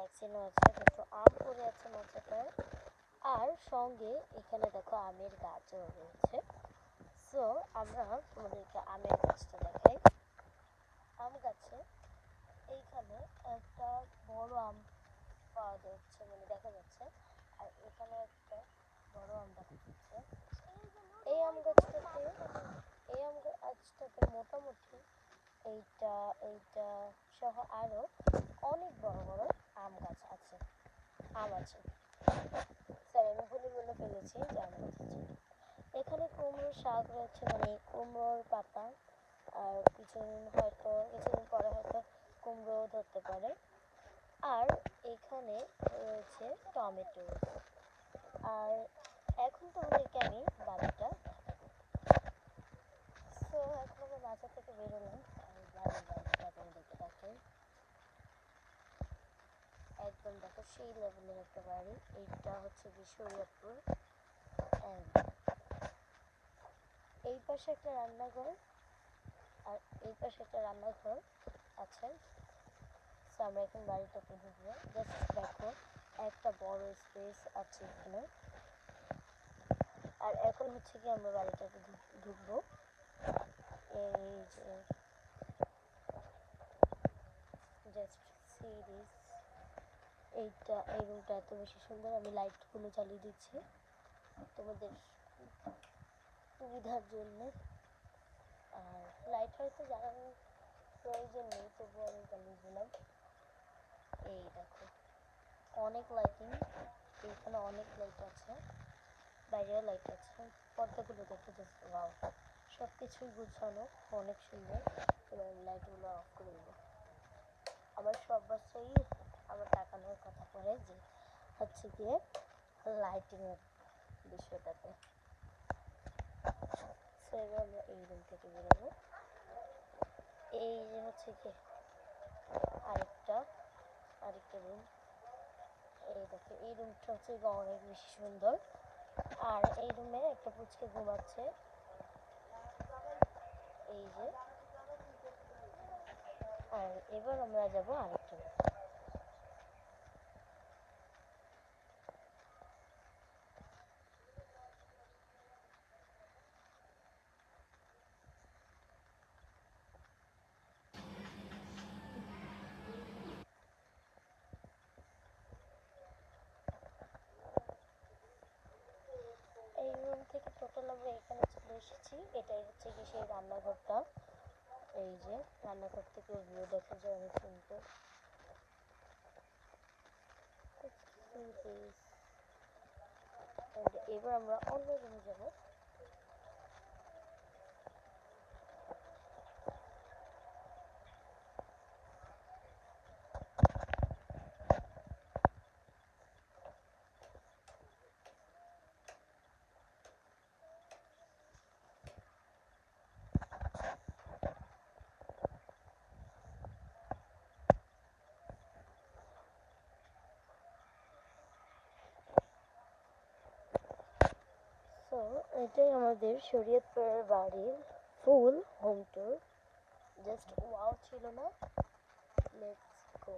ভ্যাকসিনও আছে, দুটো আম পড়ে আছে মাচাটায়, আর সঙ্গে এখানে দেখো আমের গাছও রয়েছে। সো আমরা তোমাদেরকে আমের গাছটা দেখাই। আম গাছে এইখানে একটা বড় আম পাওয়া যাচ্ছে, মানে দেখা যাচ্ছে, আর এখানে একটা বড় আম দেখা যাচ্ছে। এই আম গাছটাতে মোটামুটি এইটা এইটা সহ আরো অনেক বড় বড় আম গাছ আছে, আম আছে। স্যার আমি ভুলে বলে ফেলেছি যে আম গাছ আছে। এখানে কুমড়োর শাক রয়েছে, মানে কুমড়োর পাতা, আর কিছুদিন পরে হয়তো কুমড়ো ধরতে পারে। আর এখানে রয়েছে টমেটো। আর এখন তোমাদেরকে আমি বাড়িটা, সো এখন আমরা বাসা থেকে বেরোলাম, আর বাড়িটা তোমাদেরকে দেখাই। একদম দেখো সেই লেভেলের একটা বাড়ি। এইটা হচ্ছে শরীয়তপুর। এই পাশে একটা রান্নাঘর, আর এই পাশে একটা রান্নাঘর আছে। সো আমরা এখন বাড়িটাতে ঢুকবো। জাস্ট দেখো একটা বড় স্পেস আছে এখানে। আর এখন হচ্ছে কি আমরা বাড়িটাতে ঢুকবো। এই যে জাস্ট সি দিস, এই রুমটা এত বেশি সুন্দর। আমি লাইটগুলো জ্বালিয়ে দিচ্ছি তোমাদের সুবিধার জন্য, আর লাইট হয়তো জ্বালানোর প্রয়োজন নেই, তবুও আমি জ্বালিয়ে দিলাম। এই দেখো অনেক লাইটিং, এখানে অনেক লাইট আছে, বাইরেও লাইট আছে। পর্দাগুলো দেখে জাস্ট ওয়াও, সব কিছুই গুছানো, অনেক সুন্দর। এবার লাইটগুলো অফ করে দেবো। আমার সব বাচ্চাই আমার তাকানোর কথা বলে যে হচ্ছে গিয়ে লাইটিংয়ের বিষয়টাতে। সো এবার আমরা এই রুম থেকে বেরোবো। এই যে হচ্ছে কি আরেকটা রুম। এই দেখো এই রুমটা হচ্ছে অনেক বেশি সুন্দর। আর এই রুমে একটা পুচকে ঘুমাচ্ছে। এই যে, আর এবার আমরা যাবো আরেকটা রুম। এই রুম থেকে টোটাল আমরা এখানে চলে এসেছি। এটাই হচ্ছে কি সেই রান্নাঘরটা। এই যে রান্নাঘর থেকে ভিউ দেখা যায় অনেক সুন্দর। এবার আমরা অন্য রুমে যাবো। সো এটাই আমাদের শরীয়তপুরের বাড়ির ফুল হোম ট্যুর। জাস্ট ওয়াও ছিল না? Let's go